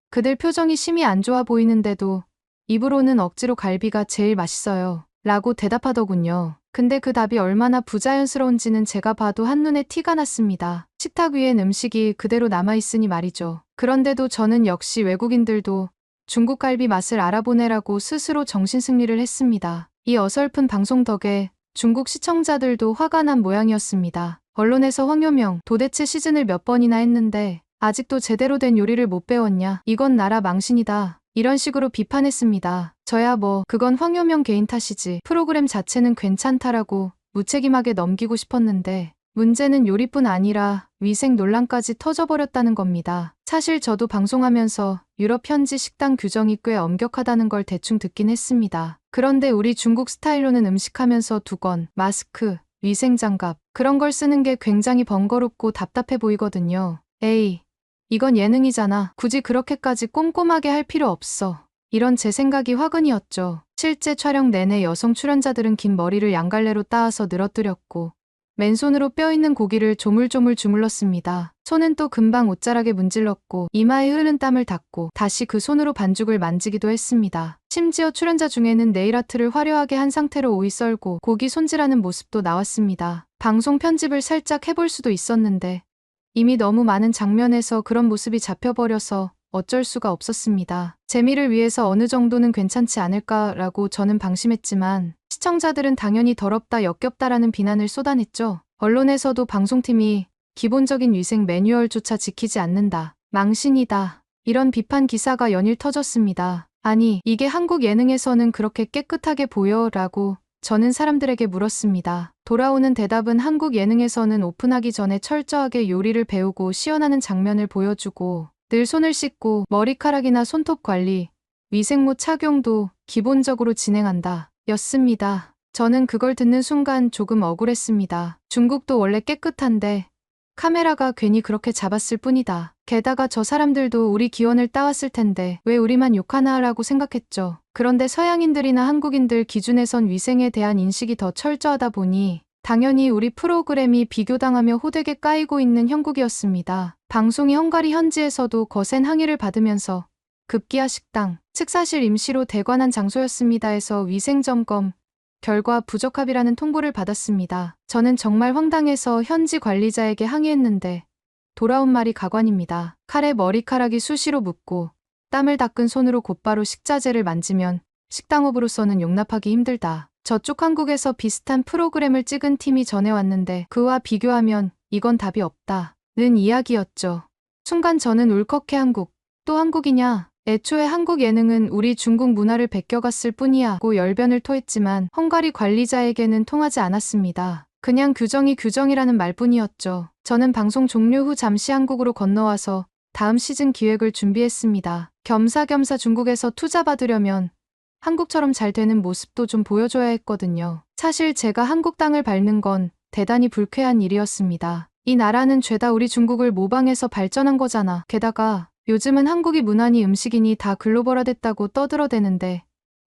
그들 표정이 심히 안 좋아 보이는데도 입으로는 억지로 갈비가 제일 맛있어요. 라고 대답하더군요. 근데 그 답이 얼마나 부자연스러운지는 제가 봐도 한눈에 티가 났습니다. 식탁 위엔 음식이 그대로 남아있으니 말이죠. 그런데도 저는 역시 외국인들도 중국 갈비 맛을 알아보내라고 스스로 정신승리를 했습니다. 이 어설픈 방송 덕에 중국 시청자들도 화가 난 모양이었습니다. 언론에서 황요명 도대체 시즌을 몇 번이나 했는데 아직도 제대로 된 요리를 못 배웠냐? 이건 나라 망신이다. 이런 식으로 비판했습니다. 저야 그건 황요명 개인 탓이지. 프로그램 자체는 괜찮다라고 무책임하게 넘기고 싶었는데 문제는 요리뿐 아니라 위생 논란까지 터져버렸다는 겁니다. 사실 저도 방송하면서 유럽 현지 식당 규정이 꽤 엄격하다는 걸 대충 듣긴 했습니다. 그런데 우리 중국 스타일로는 음식하면서 두건, 마스크, 위생장갑 그런 걸 쓰는 게 굉장히 번거롭고 답답해 보이거든요. 에이, 이건 예능이잖아. 굳이 그렇게까지 꼼꼼하게 할 필요 없어. 이런 제 생각이 화근이었죠. 실제 촬영 내내 여성 출연자들은 긴 머리를 양갈래로 따아서 늘어뜨렸고 맨손으로 뼈있는 고기를 조물조물 주물렀습니다. 손은 또 금방 옷자락에 문질렀고 이마에 흐르는 땀을 닦고 다시 그 손으로 반죽을 만지기도 했습니다. 심지어 출연자 중에는 네일아트를 화려하게 한 상태로 오이 썰고 고기 손질하는 모습도 나왔습니다. 방송 편집을 살짝 해볼 수도 있었는데 이미 너무 많은 장면에서 그런 모습이 잡혀버려서 어쩔 수가 없었습니다. 재미를 위해서 어느 정도는 괜찮지 않을까라고 저는 방심했지만 시청자들은 당연히 더럽다 역겹다라는 비난을 쏟아냈죠. 언론에서도 방송팀이 기본적인 위생 매뉴얼조차 지키지 않는다. 망신이다. 이런 비판 기사가 연일 터졌습니다. 아니, 이게 한국 예능에서는 그렇게 깨끗하게 보여? 라고 저는 사람들에게 물었습니다. 돌아오는 대답은 한국 예능에서는 오픈하기 전에 철저하게 요리를 배우고 시연하는 장면을 보여주고 늘 손을 씻고 머리카락이나 손톱 관리, 위생모 착용도 기본적으로 진행한다. 였습니다. 저는 그걸 듣는 순간 조금 억울했습니다. 중국도 원래 깨끗한데 카메라가 괜히 그렇게 잡았을 뿐이다. 게다가 저 사람들도 우리 기원을 따왔을 텐데 왜 우리만 욕하나라고 생각했죠. 그런데 서양인들이나 한국인들 기준에선 위생에 대한 인식이 더 철저하다 보니 당연히 우리 프로그램이 비교당하며 호되게 까이고 있는 형국이었습니다. 방송이 헝가리 현지에서도 거센 항의를 받으면서 급기야 식당, 측사실 임시로 대관한 장소였습니다에서 위생점검 결과 부적합이라는 통보를 받았습니다. 저는 정말 황당해서 현지 관리자에게 항의했는데 돌아온 말이 가관입니다. 칼에 머리카락이 수시로 묻고 땀을 닦은 손으로 곧바로 식자재를 만지면 식당업으로서는 용납하기 힘들다. 저쪽 한국에서 비슷한 프로그램을 찍은 팀이 전해왔는데 그와 비교하면 이건 답이 없다는 이야기였죠. 순간 저는 울컥해 한국, 또 한국이냐? 애초에 한국 예능은 우리 중국 문화를 베껴갔을 뿐이야고 열변을 토했지만 헝가리 관리자에게는 통하지 않았습니다. 그냥 규정이 규정이라는 말뿐이었죠. 저는 방송 종료 후 잠시 한국으로 건너와서 다음 시즌 기획을 준비했습니다. 겸사겸사 중국에서 투자받으려면 한국처럼 잘 되는 모습도 좀 보여줘야 했거든요. 사실 제가 한국 땅을 밟는 건 대단히 불쾌한 일이었습니다. 이 나라는 죄다 우리 중국을 모방해서 발전한 거잖아. 게다가 요즘은 한국이 문화니 음식이니 다 글로벌화됐다고 떠들어대는데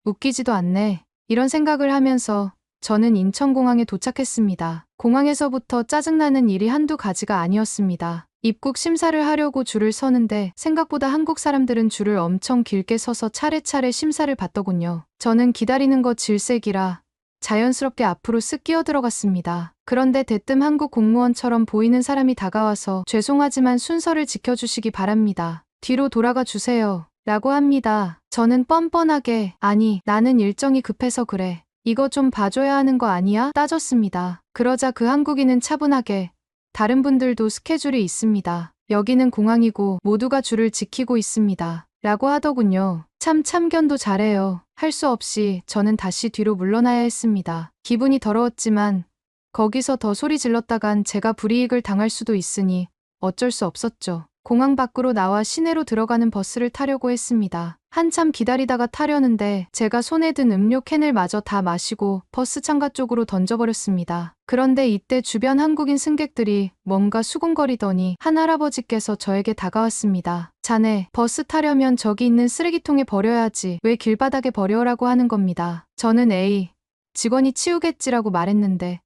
웃기지도 않네. 이런 생각을 하면서 저는 인천공항에 도착했습니다. 공항에서부터 짜증나는 일이 한두 가지가 아니었습니다. 입국 심사를 하려고 줄을 서는데 생각보다 한국 사람들은 줄을 엄청 길게 서서 차례차례 심사를 받더군요. 저는 기다리는 거 질색이라 자연스럽게 앞으로 쓱 끼어들어갔습니다. 그런데 대뜸 한국 공무원처럼 보이는 사람이 다가와서 죄송하지만 순서를 지켜주시기 바랍니다. 뒤로 돌아가 주세요. 라고 합니다. 저는 뻔뻔하게 아니 나는 일정이 급해서 그래. 이거 좀 봐줘야 하는 거 아니야? 따졌습니다. 그러자 그 한국인은 차분하게 다른 분들도 스케줄이 있습니다. 여기는 공항이고 모두가 줄을 지키고 있습니다. 라고 하더군요. 참 참견도 잘해요. 할 수 없이 저는 다시 뒤로 물러나야 했습니다. 기분이 더러웠지만 거기서 더 소리 질렀다간 제가 불이익을 당할 수도 있으니 어쩔 수 없었죠. 공항 밖으로 나와 시내로 들어가는 버스를 타려고 했습니다. 한참 기다리다가 타려는데 제가 손에 든 음료 캔을 마저 다 마시고 버스 창가 쪽으로 던져버렸습니다. 그런데 이때 주변 한국인 승객들이 뭔가 수군거리더니 한 할아버지께서 저에게 다가왔습니다. 자네, 버스 타려면 저기 있는 쓰레기통에 버려야지 왜 길바닥에 버려라고 하는 겁니다. 저는 에이, 직원이 치우겠지라고 말했는데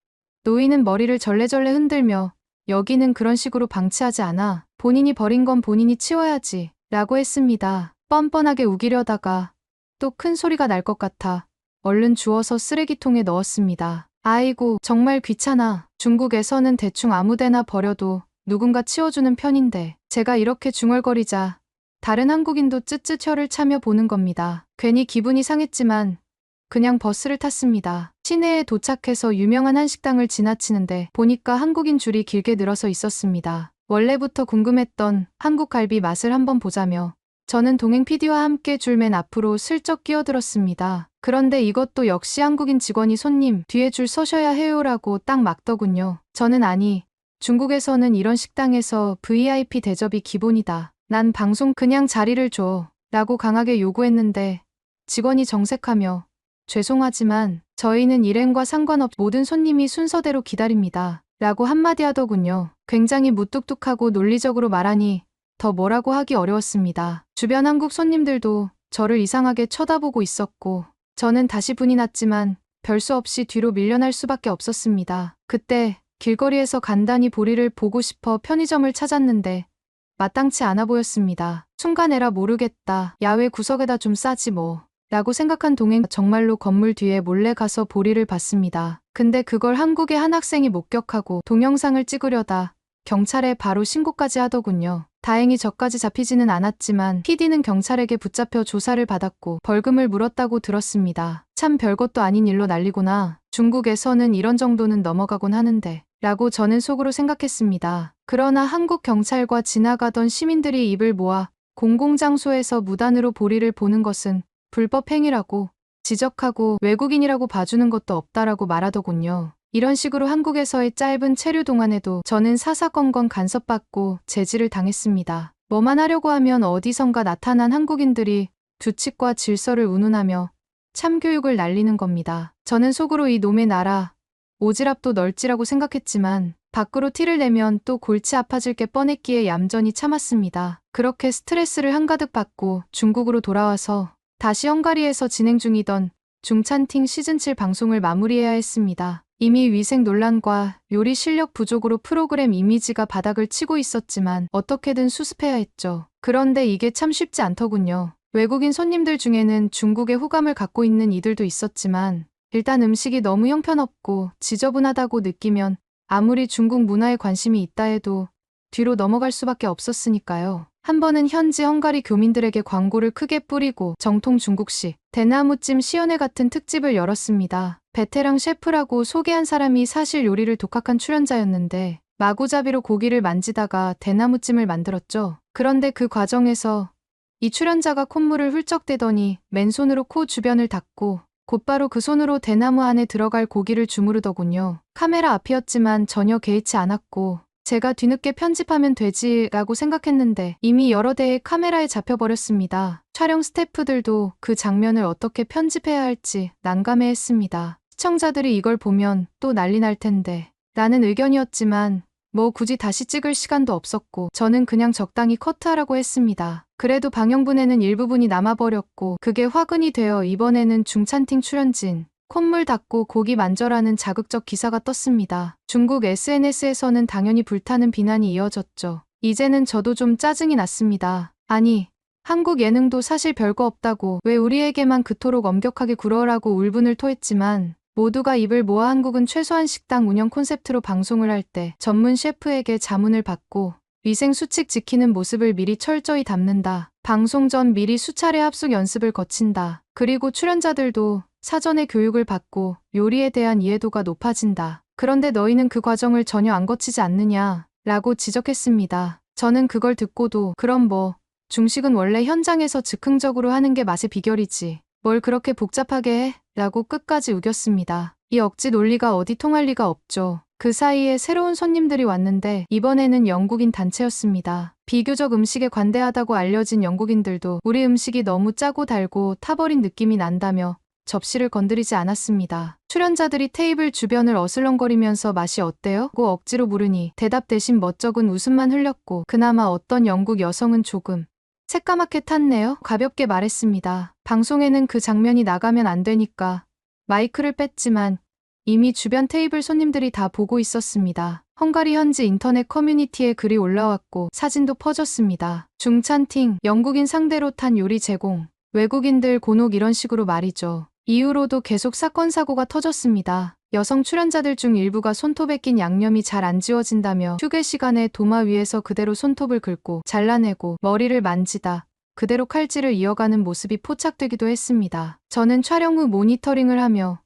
노인은 머리를 절레절레 흔들며 여기는 그런 식으로 방치하지 않아. 본인이 버린 건 본인이 치워야지. 라고 했습니다. 뻔뻔하게 우기려다가 또 큰 소리가 날 것 같아 얼른 주워서 쓰레기통에 넣었습니다. 아이고 정말 귀찮아. 중국에서는 대충 아무데나 버려도 누군가 치워주는 편인데 제가 이렇게 중얼거리자 다른 한국인도 쯧쯧 혀를 차며 보는 겁니다. 괜히 기분이 상했지만 그냥 버스를 탔습니다. 시내에 도착해서 유명한 한식당을 지나치는데 보니까 한국인 줄이 길게 늘어서 있었습니다. 원래부터 궁금했던 한국 갈비 맛을 한번 보자며 저는 동행 PD와 함께 줄 맨 앞으로 슬쩍 끼어들었습니다. 그런데 이것도 역시 한국인 직원이 손님 뒤에 줄 서셔야 해요라고 딱 막더군요. 저는 아니, 중국에서는 이런 식당에서 VIP 대접이 기본이다. 난 방송 그냥 자리를 줘. 라고 강하게 요구했는데 직원이 정색하며 죄송하지만 저희는 일행과 상관없이 모든 손님이 순서대로 기다립니다. 라고 한마디 하더군요. 굉장히 무뚝뚝하고 논리적으로 말하니 더 뭐라고 하기 어려웠습니다. 주변 한국 손님들도 저를 이상하게 쳐다보고 있었고 저는 다시 분이 났지만 별 수 없이 뒤로 밀려날 수밖에 없었습니다. 그때 길거리에서 간단히 보리를 보고 싶어 편의점을 찾았는데 마땅치 않아 보였습니다. 순간 에라 모르겠다. 야외 구석에다 좀 싸지 뭐. 라고 생각한 동행 정말로 건물 뒤에 몰래 가서 보리를 봤습니다. 근데 그걸 한국의 한 학생이 목격하고 동영상을 찍으려다 경찰에 바로 신고까지 하더군요. 다행히 저까지 잡히지는 않았지만 PD는 경찰에게 붙잡혀 조사를 받았고 벌금을 물었다고 들었습니다. 참 별것도 아닌 일로 난리구나. 중국에서는 이런 정도는 넘어가곤 하는데 라고 저는 속으로 생각했습니다. 그러나 한국 경찰과 지나가던 시민들이 입을 모아 공공장소에서 무단으로 보리를 보는 것은 불법 행위라고 지적하고 외국인이라고 봐주는 것도 없다라고 말하더군요. 이런 식으로 한국에서의 짧은 체류 동안에도 저는 사사건건 간섭받고 제지를 당했습니다. 뭐만 하려고 하면 어디선가 나타난 한국인들이 규칙과 질서를 운운하며 참교육을 날리는 겁니다. 저는 속으로 이 놈의 나라 오지랖도 널찌라고 생각했지만 밖으로 티를 내면 또 골치 아파질 게 뻔했기에 얌전히 참았습니다. 그렇게 스트레스를 한가득 받고 중국으로 돌아와서 다시 헝가리에서 진행 중이던 중찬팅 시즌7 방송을 마무리해야 했습니다. 이미 위생 논란과 요리 실력 부족으로 프로그램 이미지가 바닥을 치고 있었지만 어떻게든 수습해야 했죠. 그런데 이게 참 쉽지 않더군요. 외국인 손님들 중에는 중국에 호감을 갖고 있는 이들도 있었지만 일단 음식이 너무 형편없고 지저분하다고 느끼면 아무리 중국 문화에 관심이 있다 해도 뒤로 넘어갈 수밖에 없었으니까요. 한 번은 현지 헝가리 교민들에게 광고를 크게 뿌리고 정통 중국식 대나무찜 시연회 같은 특집을 열었습니다. 베테랑 셰프라고 소개한 사람이 사실 요리를 독학한 출연자였는데 마구잡이로 고기를 만지다가 대나무찜을 만들었죠. 그런데 그 과정에서 이 출연자가 콧물을 훌쩍대더니 맨손으로 코 주변을 닦고 곧바로 그 손으로 대나무 안에 들어갈 고기를 주무르더군요. 카메라 앞이었지만 전혀 개의치 않았고 제가 뒤늦게 편집하면 되지라고 생각했는데 이미 여러 대의 카메라에 잡혀버렸습니다. 촬영 스태프들도 그 장면을 어떻게 편집해야 할지 난감해했습니다. 시청자들이 이걸 보면 또 난리 날 텐데 라는 의견이었지만 뭐 굳이 다시 찍을 시간도 없었고 저는 그냥 적당히 커트하라고 했습니다. 그래도 방영분에는 일부분이 남아버렸고 그게 화근이 되어 이번에는 중찬팅 출연진 콧물 닦고 고기 만져라는 자극적 기사가 떴습니다. 중국 SNS에서는 당연히 불타는 비난이 이어졌죠. 이제는 저도 좀 짜증이 났습니다. 아니, 한국 예능도 사실 별거 없다고 왜 우리에게만 그토록 엄격하게 굴어라고 울분을 토했지만 모두가 입을 모아 한국은 최소한 식당 운영 콘셉트로 방송을 할 때 전문 셰프에게 자문을 받고 위생 수칙 지키는 모습을 미리 철저히 담는다. 방송 전 미리 수차례 합숙 연습을 거친다. 그리고 출연자들도 사전에 교육을 받고 요리에 대한 이해도가 높아진다. 그런데 너희는 그 과정을 전혀 안 거치지 않느냐 라고 지적했습니다. 저는 그걸 듣고도 그럼 뭐 중식은 원래 현장에서 즉흥적으로 하는 게 맛의 비결이지. 뭘 그렇게 복잡하게 해? 라고 끝까지 우겼습니다. 이 억지 논리가 어디 통할 리가 없죠. 그 사이에 새로운 손님들이 왔는데 이번에는 영국인 단체였습니다. 비교적 음식에 관대하다고 알려진 영국인들도 우리 음식이 너무 짜고 달고 타버린 느낌이 난다며 접시를 건드리지 않았습니다. 출연자들이 테이블 주변을 어슬렁거리면서 맛이 어때요? 고 억지로 물으니 대답 대신 멋쩍은 웃음만 흘렸고 그나마 어떤 영국 여성은 조금 새까맣게 탔네요. 가볍게 말했습니다. 방송에는 그 장면이 나가면 안 되니까 마이크를 뺐지만 이미 주변 테이블 손님들이 다 보고 있었습니다. 헝가리 현지 인터넷 커뮤니티에 글이 올라왔고 사진도 퍼졌습니다. 중찬팅, 영국인 상대로 탄 요리 제공, 외국인들 곤혹 이런 식으로 말이죠. 이후로도 계속 사건 사고가 터졌습니다. 여성 출연자들 중 일부가 손톱에 낀 양념이 잘 안 지워진다며 휴게 시간에 도마 위에서 그대로 손톱을 긁고 잘라내고 머리를 만지다 그대로 칼질을 이어가는 모습이 포착되기도 했습니다. 저는 촬영 후 모니터링을 하며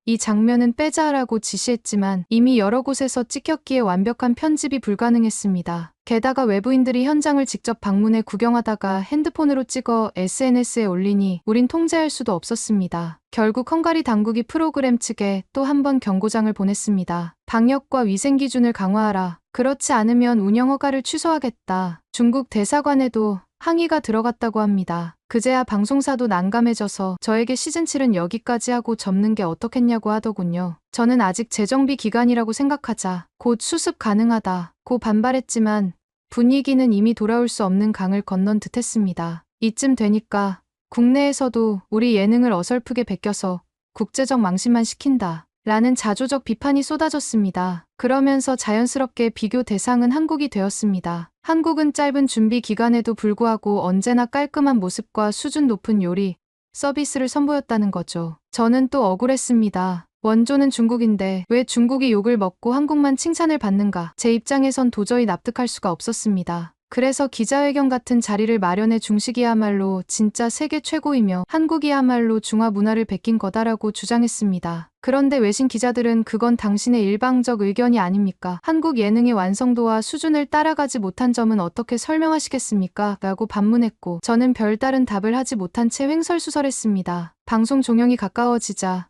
이 장면은 빼자라고 지시했지만 이미 여러 곳에서 찍혔기에 완벽한 편집이 불가능했습니다. 게다가 외부인들이 현장을 직접 방문해 구경하다가 핸드폰으로 찍어 SNS에 올리니 우린 통제할 수도 없었습니다. 결국 헝가리 당국이 프로그램 측에 또 한 번 경고장을 보냈습니다. 방역과 위생 기준을 강화하라. 그렇지 않으면 운영 허가를 취소하겠다. 중국 대사관에도 항의가 들어갔다고 합니다. 그제야 방송사도 난감해져서 저에게 시즌7은 여기까지 하고 접는 게 어떻겠냐고 하더군요. 저는 아직 재정비 기간이라고 생각하자 곧 수습 가능하다 고 반발했지만 분위기는 이미 돌아올 수 없는 강을 건넌 듯했습니다. 이쯤 되니까 국내에서도 우리 예능을 어설프게 베껴서 국제적 망신만 시킨다 라는 자조적 비판이 쏟아졌습니다. 그러면서 자연스럽게 비교 대상은 한국이 되었습니다. 한국은 짧은 준비 기간에도 불구하고 언제나 깔끔한 모습과 수준 높은 요리, 서비스를 선보였다는 거죠. 저는 또 억울했습니다. 원조는 중국인데 왜 중국이 욕을 먹고 한국만 칭찬을 받는가? 제 입장에선 도저히 납득할 수가 없었습니다. 그래서 기자회견 같은 자리를 마련해 중식이야말로 진짜 세계 최고이며 한국이야말로 중화 문화를 베낀 거다라고 주장했습니다. 그런데 외신 기자들은 그건 당신의 일방적 의견이 아닙니까? 한국 예능의 완성도와 수준을 따라가지 못한 점은 어떻게 설명하시겠습니까? 라고 반문했고 저는 별다른 답을 하지 못한 채 횡설수설했습니다. 방송 종영이 가까워지자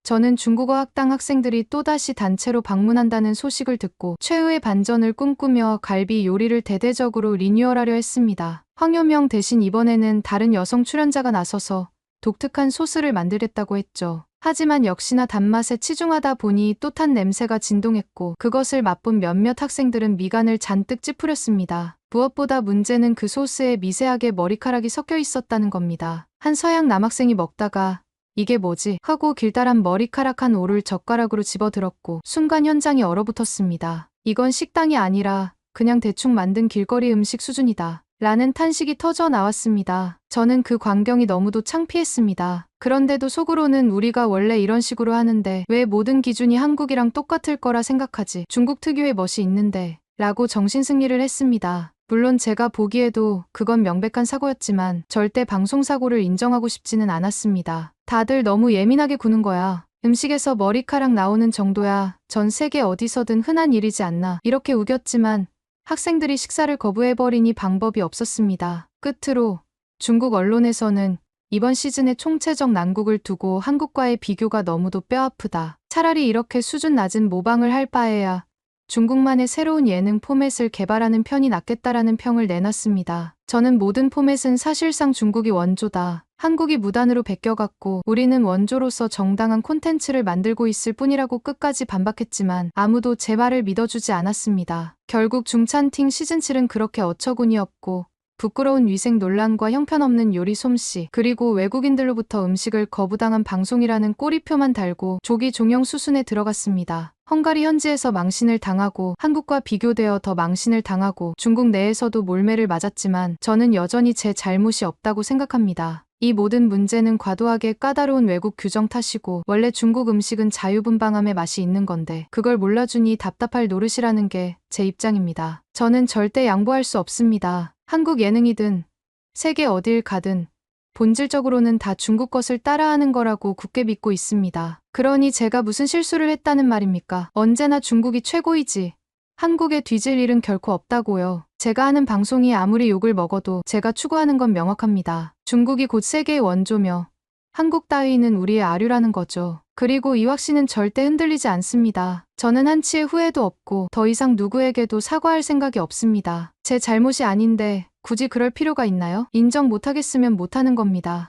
저는 중국어 학당 학생들이 또다시 단체로 방문한다는 소식을 듣고 최후의 반전을 꿈꾸며 갈비 요리를 대대적으로 리뉴얼하려 했습니다. 황효명 대신 이번에는 다른 여성 출연자가 나서서 독특한 소스를 만들겠다고 했죠. 하지만 역시나 단맛에 치중하다 보니 또 탄 냄새가 진동했고 그것을 맛본 몇몇 학생들은 미간을 잔뜩 찌푸렸습니다. 무엇보다 문제는 그 소스에 미세하게 머리카락이 섞여 있었다는 겁니다. 한 서양 남학생이 먹다가 이게 뭐지? 하고 길다란 머리카락 한 올을 젓가락으로 집어들었고 순간 현장이 얼어붙었습니다. 이건 식당이 아니라 그냥 대충 만든 길거리 음식 수준이다. 라는 탄식이 터져 나왔습니다. 저는 그 광경이 너무도 창피했습니다. 그런데도 속으로는 우리가 원래 이런 식으로 하는데 왜 모든 기준이 한국이랑 똑같을 거라 생각하지? 중국 특유의 멋이 있는데 라고 정신승리를 했습니다. 물론 제가 보기에도 그건 명백한 사고였지만 절대 방송사고를 인정하고 싶지는 않았습니다. 다들 너무 예민하게 구는 거야. 음식에서 머리카락 나오는 정도야 전 세계 어디서든 흔한 일이지 않나. 이렇게 우겼지만 학생들이 식사를 거부해버리니 방법이 없었습니다. 끝으로 중국 언론에서는 이번 시즌의 총체적 난국을 두고 한국과의 비교가 너무도 뼈아프다. 차라리 이렇게 수준 낮은 모방을 할 바에야 중국만의 새로운 예능 포맷을 개발하는 편이 낫겠다라는 평을 내놨습니다. 저는 모든 포맷은 사실상 중국이 원조다. 한국이 무단으로 베껴갔고 우리는 원조로서 정당한 콘텐츠를 만들고 있을 뿐이라고 끝까지 반박했지만 아무도 제 말을 믿어주지 않았습니다. 결국 중찬팅 시즌7은 그렇게 어처구니없고 부끄러운 위생 논란과 형편없는 요리 솜씨, 그리고 외국인들로부터 음식을 거부당한 방송이라는 꼬리표만 달고 조기 종영 수순에 들어갔습니다. 헝가리 현지에서 망신을 당하고 한국과 비교되어 더 망신을 당하고 중국 내에서도 몰매를 맞았지만 저는 여전히 제 잘못이 없다고 생각합니다. 이 모든 문제는 과도하게 까다로운 외국 규정 탓이고 원래 중국 음식은 자유분방함의 맛이 있는 건데 그걸 몰라주니 답답할 노릇이라는 게 제 입장입니다. 저는 절대 양보할 수 없습니다. 한국 예능이든 세계 어딜 가든 본질적으로는 다 중국 것을 따라하는 거라고 굳게 믿고 있습니다. 그러니 제가 무슨 실수를 했다는 말입니까? 언제나 중국이 최고이지. 한국에 뒤질 일은 결코 없다고요. 제가 하는 방송이 아무리 욕을 먹어도 제가 추구하는 건 명확합니다. 중국이 곧 세계의 원조며 한국 따위는 우리의 아류라는 거죠. 그리고 이확 씨는 절대 흔들리지 않습니다. 저는 한치의 후회도 없고 더 이상 누구에게도 사과할 생각이 없습니다. 제 잘못이 아닌데 굳이 그럴 필요가 있나요? 인정 못하겠으면 못하는 겁니다.